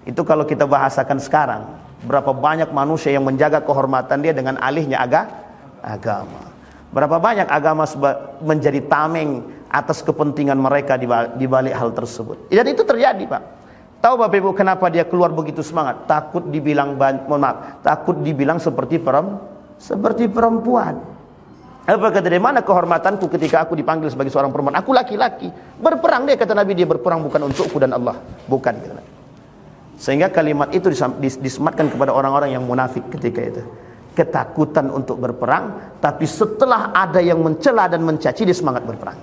itu kalau kita bahasakan sekarang, berapa banyak manusia yang menjaga kehormatan dia dengan alihnya agama? Berapa banyak agama menjadi tameng atas kepentingan mereka di balik hal tersebut? Dan itu terjadi, Pak. Tahu Bapak Ibu kenapa dia keluar begitu semangat? Takut dibilang seperti perempuan. Apa kata dia? Mana kehormatanku ketika aku dipanggil sebagai seorang perempuan? Aku laki-laki. Berperang dia, kata Nabi, dia berperang bukan untukku dan Allah, bukan, kata Nabi. Sehingga kalimat itu disematkan kepada orang-orang yang munafik ketika itu. Ketakutan untuk berperang, tapi setelah ada yang mencela dan mencaci, dia semangat berperang.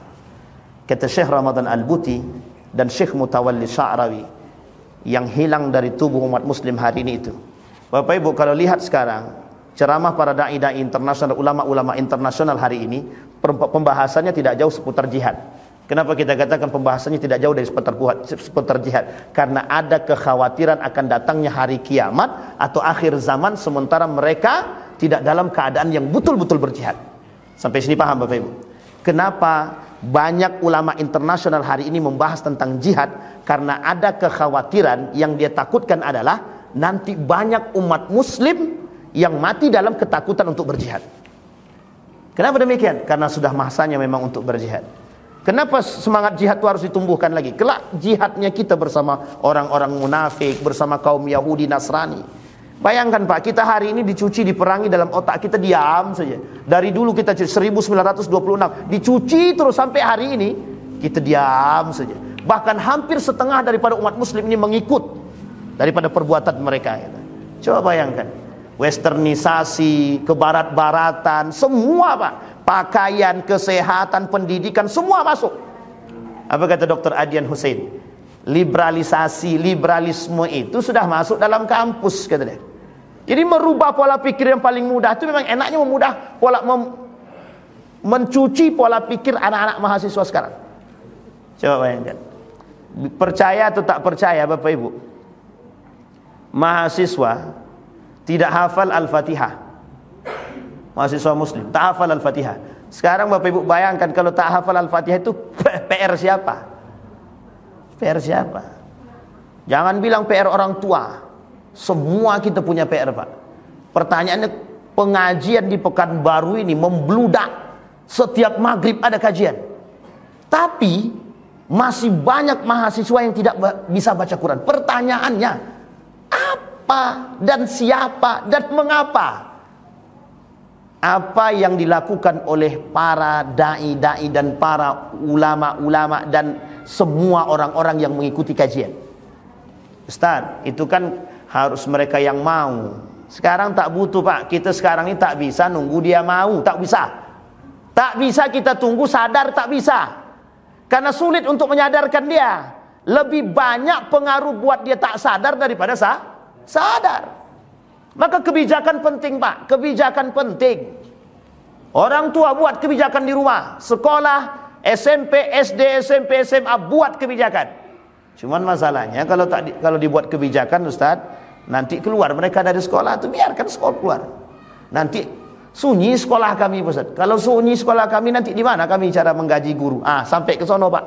Kata Syekh Ramadan Al-Buti dan Syekh Mutawalli Sya'rawi, yang hilang dari tubuh umat muslim hari ini itu. Bapak Ibu kalau lihat sekarang ceramah para dai-dai internasional, ulama-ulama internasional hari ini, pembahasannya tidak jauh seputar jihad. Kenapa kita katakan pembahasannya tidak jauh dari seputar jihad? Karena ada kekhawatiran akan datangnya hari kiamat atau akhir zaman, sementara mereka tidak dalam keadaan yang betul-betul berjihad. Sampai sini paham Bapak Ibu? Kenapa banyak ulama internasional hari ini membahas tentang jihad? Karena ada kekhawatiran yang dia takutkan adalah nanti banyak umat muslim yang mati dalam ketakutan untuk berjihad. Kenapa demikian? Karena sudah masanya memang untuk berjihad. Kenapa semangat jihad itu harus ditumbuhkan lagi? Kelak jihadnya kita bersama orang-orang munafik, bersama kaum Yahudi, Nasrani. Bayangkan Pak, kita hari ini dicuci, diperangi dalam otak kita, diam saja. Dari dulu kita 1926 dicuci terus sampai hari ini kita diam saja. Bahkan hampir setengah daripada umat muslim ini mengikut daripada perbuatan mereka. Coba bayangkan, westernisasi, kebarat-baratan, semua Pak. Pakaian, kesehatan, pendidikan, semua masuk. Apa kata Dr. Adian Hussein? liberalisme itu sudah masuk dalam kampus, kata dia. Jadi merubah pola pikir yang paling mudah itu memang enaknya mencuci pola pikir anak-anak mahasiswa sekarang. Coba bayangkan. Percaya atau tak percaya Bapak Ibu, mahasiswa tidak hafal Al-Fatihah. Mahasiswa muslim tak hafal Al-Fatihah. Sekarang Bapak Ibu bayangkan kalau tak hafal Al-Fatihah itu PR siapa? PR siapa? Jangan bilang PR orang tua. Semua kita punya PR, Pak. Pertanyaannya, pengajian di Pekanbaru ini membludak. Setiap maghrib ada kajian. Tapi masih banyak mahasiswa yang tidak bisa baca Quran. Pertanyaannya, apa dan siapa dan mengapa? Apa yang dilakukan oleh para dai-dai dan para ulama-ulama dan semua orang-orang yang mengikuti kajian? Ustaz, itu kan harus mereka yang mau. Sekarang tak butuh, Pak. Kita sekarang ini tak bisa nunggu dia mau. Tak bisa. Tak bisa kita tunggu sadar, tak bisa. Karena sulit untuk menyadarkan dia. Lebih banyak pengaruh buat dia tak sadar daripada sadar. Maka kebijakan penting, Pak. Kebijakan penting. Orang tua buat kebijakan di rumah. Sekolah, SMP, SD, SMP, SMA buat kebijakan. Cuman masalahnya kalau dibuat kebijakan, Ustaz, nanti keluar mereka dari sekolah, itu biarkan sekolah keluar. Nanti sunyi sekolah kami, Ustaz. Kalau sunyi sekolah kami, nanti di mana kami cara menggaji guru? Sampai ke sono, Pak.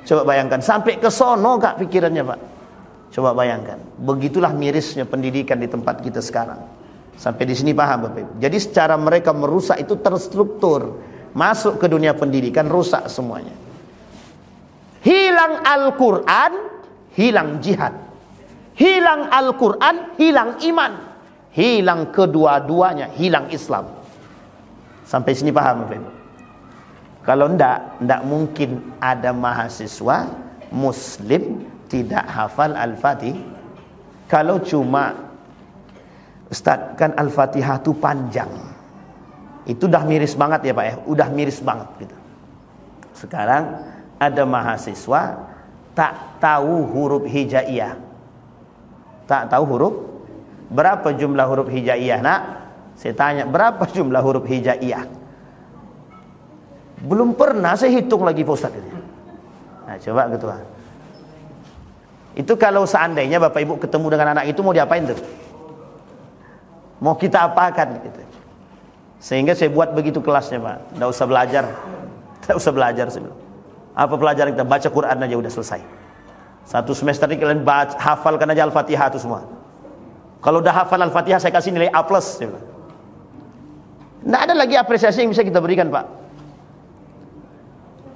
Coba bayangkan, sampai ke sono Kak pikirannya, Pak. Coba bayangkan. Begitulah mirisnya pendidikan di tempat kita sekarang. Sampai di sini paham, Bapak Ibu. Jadi secara mereka merusak itu terstruktur. Masuk ke dunia pendidikan, rusak semuanya. Hilang Al-Quran, hilang jihad. Hilang Al-Quran, hilang iman. Hilang kedua-duanya, hilang Islam. Sampai sini paham, Bapak Ibu? Kalau enggak mungkin ada mahasiswa muslim tidak hafal Al-Fatihah. Kalau cuma, Ustaz, kan Al-Fatihah itu panjang. Itu udah miris banget ya Pak ya, udah miris banget gitu. Sekarang ada mahasiswa tak tahu huruf hijaiyah. Tak tahu huruf? Berapa jumlah huruf hijaiyah, Nak? Saya tanya, berapa jumlah huruf hijaiyah? Belum pernah saya hitung lagi Pak Ustaz ini. Nah, coba ketua. Itu kalau seandainya Bapak Ibu ketemu dengan anak itu mau diapain tuh? Mau kita apakan gitu. Sehingga saya buat begitu kelasnya, Pak. Tidak usah belajar. Tidak usah belajar saya bilang. Apa pelajaran kita? Baca Quran aja udah selesai. Satu semester ini kalian hafalkan aja Al-Fatihah itu semua. Kalau udah hafal Al-Fatihah saya kasih nilai A+. Tidak ada lagi apresiasi yang bisa kita berikan, Pak.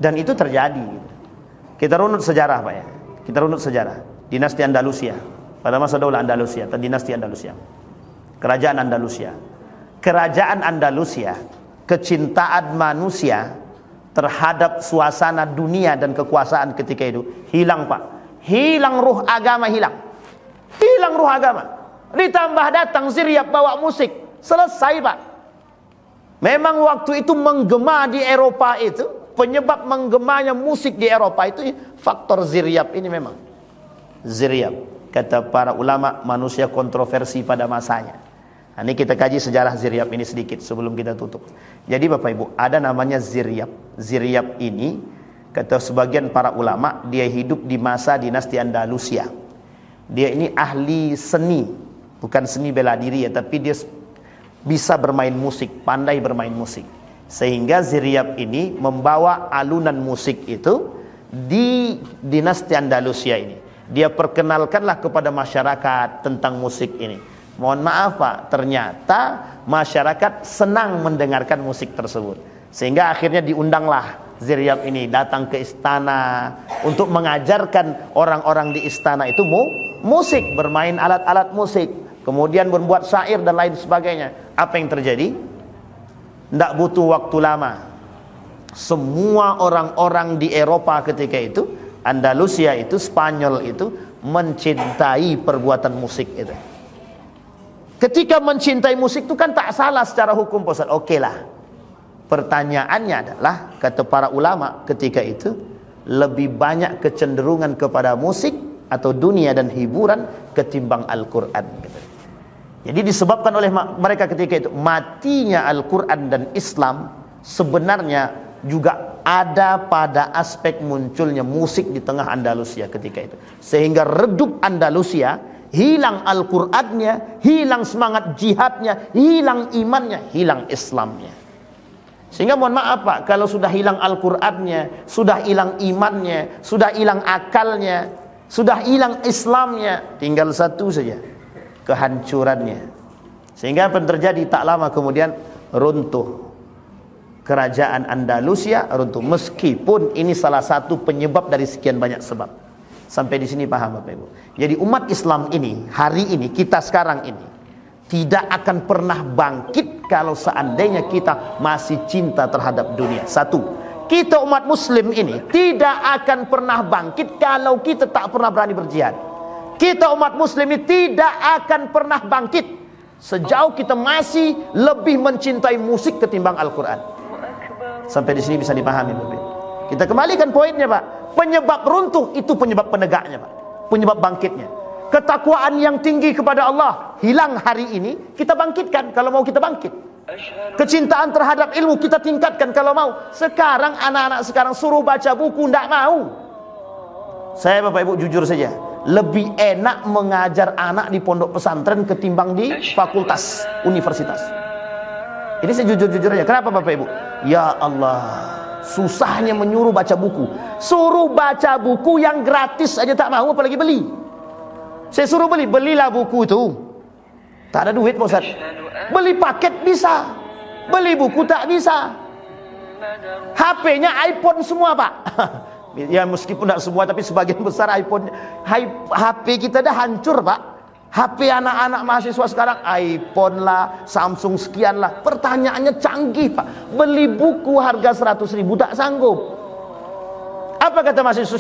Dan itu terjadi. Kita runut sejarah, Pak ya. Kita runut sejarah. Dinasti Andalusia. Pada masa Daulah Andalusia atau dinasti Andalusia. Kerajaan Andalusia. Kerajaan Andalusia, kecintaan manusia terhadap suasana dunia dan kekuasaan ketika itu hilang, Pak. Hilang ruh agama, hilang. Hilang ruh agama. Ditambah datang Ziryab bawa musik. Selesai, Pak. Memang waktu itu menggema di Eropa itu, penyebab menggemanya musik di Eropa itu faktor Ziryab ini memang. Ziryab, kata para ulama, manusia kontroversi pada masanya. Nah, ini kita kaji sejarah Ziryab ini sedikit sebelum kita tutup. Jadi Bapak Ibu, ada namanya Ziryab. Ziryab ini, kata sebagian para ulama, dia hidup di masa dinasti Andalusia. Dia ini ahli seni, bukan seni bela diri ya, tapi dia bisa bermain musik, pandai bermain musik. Sehingga Ziryab ini membawa alunan musik itu di dinasti Andalusia ini. Dia perkenalkanlah kepada masyarakat tentang musik ini. Mohon maaf Pak, ternyata masyarakat senang mendengarkan musik tersebut. Sehingga akhirnya diundanglah Ziryab ini datang ke istana untuk mengajarkan orang-orang di istana itu musik, bermain alat-alat musik. Kemudian membuat syair dan lain sebagainya. Apa yang terjadi? Tidak butuh waktu lama. Semua orang-orang di Eropa ketika itu, Andalusia itu, Spanyol itu, mencintai perbuatan musik itu. Ketika mencintai musik itu kan tak salah secara hukum, Pak Ustaz. Oke lah. Pertanyaannya adalah, kata para ulama ketika itu, lebih banyak kecenderungan kepada musik atau dunia dan hiburan ketimbang Al-Quran. Jadi disebabkan oleh mereka ketika itu matinya Al-Quran dan Islam sebenarnya juga ada pada aspek munculnya musik di tengah Andalusia ketika itu, sehingga redup Andalusia, hilang Al-Qur'annya, hilang semangat jihadnya, hilang imannya, hilang Islamnya. Sehingga mohon maaf Pak, kalau sudah hilang Al-Qur'annya, sudah hilang imannya, sudah hilang akalnya, sudah hilang Islamnya, tinggal satu saja, kehancurannya. Sehingga apa yang terjadi? Tak lama kemudian runtuh kerajaan Andalusia, runtuh. Meskipun ini salah satu penyebab dari sekian banyak sebab. Sampai di sini paham Bapak Ibu. Jadi umat Islam ini, hari ini, kita sekarang ini tidak akan pernah bangkit kalau seandainya kita masih cinta terhadap dunia. Satu, kita umat Muslim ini tidak akan pernah bangkit kalau kita tak pernah berani berjihad. Kita umat Muslim ini tidak akan pernah bangkit sejauh kita masih lebih mencintai musik ketimbang Al-Quran. Sampai di sini bisa dipahami Bapak. Kita kembalikan poinnya Pak. Penyebab runtuh itu penyebab penegaknya Pak. Penyebab bangkitnya. Ketakwaan yang tinggi kepada Allah hilang hari ini, kita bangkitkan kalau mau kita bangkit. Kecintaan terhadap ilmu kita tingkatkan kalau mau. Sekarang anak-anak sekarang suruh baca buku tidak mau. Saya Bapak Ibu jujur saja, lebih enak mengajar anak di pondok pesantren ketimbang di fakultas universitas. Ini saya jujur-jujur aja. Kenapa Bapak Ibu? Ya Allah, susahnya menyuruh baca buku. Suruh baca buku yang gratis aja tak mau, apalagi beli. Saya suruh beli, belilah buku itu. Tak ada duit Pak Ustaz. Beli paket bisa, beli buku tak bisa. HP-nya iPhone semua Pak. Ya meskipun tidak semua, tapi sebagian besar iPhone, HP kita dah hancur Pak. HP anak-anak mahasiswa sekarang iPhone lah, Samsung sekian lah. Pertanyaannya canggih Pak. Beli buku harga 100.000 tak sanggup. Apa kata mahasiswa?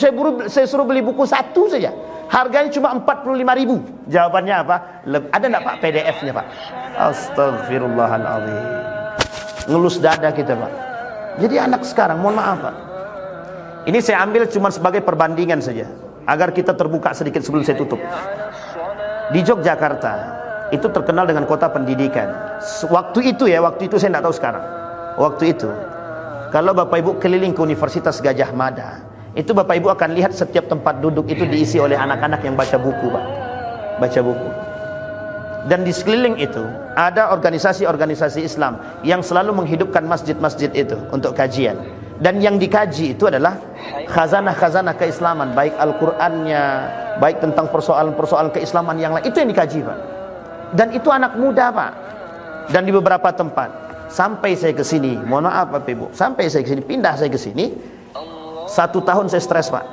Saya suruh beli buku satu saja, harganya cuma 45.000. Jawabannya apa? Ada enggak Pak PDF-nya Pak? Astagfirullahaladzim. Ngelus dada kita Pak. Jadi anak sekarang, mohon maaf Pak, ini saya ambil cuma sebagai perbandingan saja, agar kita terbuka sedikit sebelum saya tutup. Di Yogyakarta itu terkenal dengan kota pendidikan. Waktu itu saya tidak tahu sekarang. Waktu itu, kalau Bapak Ibu keliling ke Universitas Gadjah Mada, itu Bapak Ibu akan lihat setiap tempat duduk itu diisi oleh anak-anak yang baca buku Pak. Baca buku. Dan di sekeliling itu ada organisasi-organisasi Islam yang selalu menghidupkan masjid-masjid itu untuk kajian. Dan yang dikaji itu adalah khazanah-khazanah keislaman, baik Al-Qur'annya, baik tentang persoalan-persoalan keislaman yang lain. Itu yang dikaji Pak. Dan itu anak muda Pak. Dan di beberapa tempat. Sampai saya ke sini, mohon maaf Bapak Ibu, sampai saya ke sini, pindah saya ke sini, 1 tahun saya stres Pak.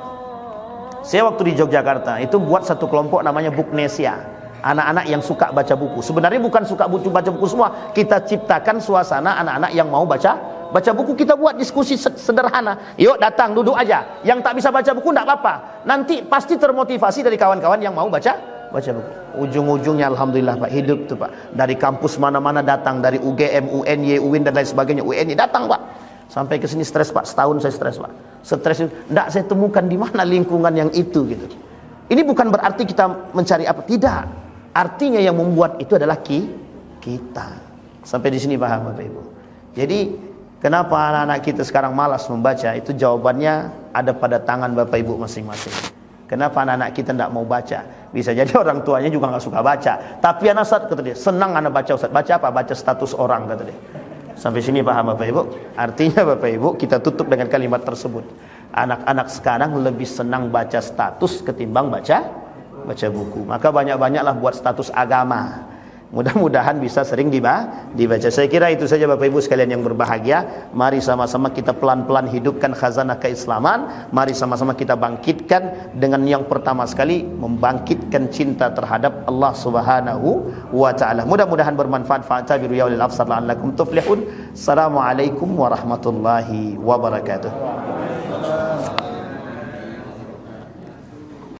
Saya waktu di Yogyakarta itu buat satu kelompok namanya Booknesia, anak-anak yang suka baca buku. Sebenarnya bukan suka baca buku semua, kita ciptakan suasana anak-anak yang mau baca buku. Kita buat diskusi sederhana. Yuk datang, duduk aja. Yang tak bisa baca buku tidak apa-apa. Nanti pasti termotivasi dari kawan-kawan yang mau baca buku. Ujung-ujungnya alhamdulillah Pak, hidup tuh Pak. Dari kampus mana-mana datang, dari UGM, UNY, UIN dan lain sebagainya, UNY datang Pak. Sampai ke sini stres Pak, setahun saya stres Pak. Stres itu tidak saya temukan di mana lingkungan yang itu gitu. Ini bukan berarti kita mencari apa, tidak. Artinya yang membuat itu adalah kita. Sampai di sini paham Bapak Ibu. Jadi kenapa anak-anak kita sekarang malas membaca? Itu jawabannya ada pada tangan Bapak Ibu masing-masing. Kenapa anak-anak kita tidak mau baca? Bisa jadi orang tuanya juga nggak suka baca. Tapi anak Ustaz, kata dia, senang anak baca Ustaz. Baca apa? Baca status orang, kata dia. Sampai sini paham Bapak Ibu? Artinya Bapak Ibu, kita tutup dengan kalimat tersebut. Anak-anak sekarang lebih senang baca status ketimbang baca buku. Maka banyak-banyaklah buat status agama. Mudah-mudahan bisa sering dibaca. Saya kira itu saja Bapak Ibu sekalian yang berbahagia. Mari sama-sama kita pelan-pelan hidupkan khazanah keislaman. Mari sama-sama kita bangkitkan dengan yang pertama sekali, membangkitkan cinta terhadap Allah Subhanahu wa taala. Mudah-mudahan bermanfaat. Fa'tabiru ya ulil absar la'allakum tuflihun. Assalamualaikum warahmatullahi wabarakatuh.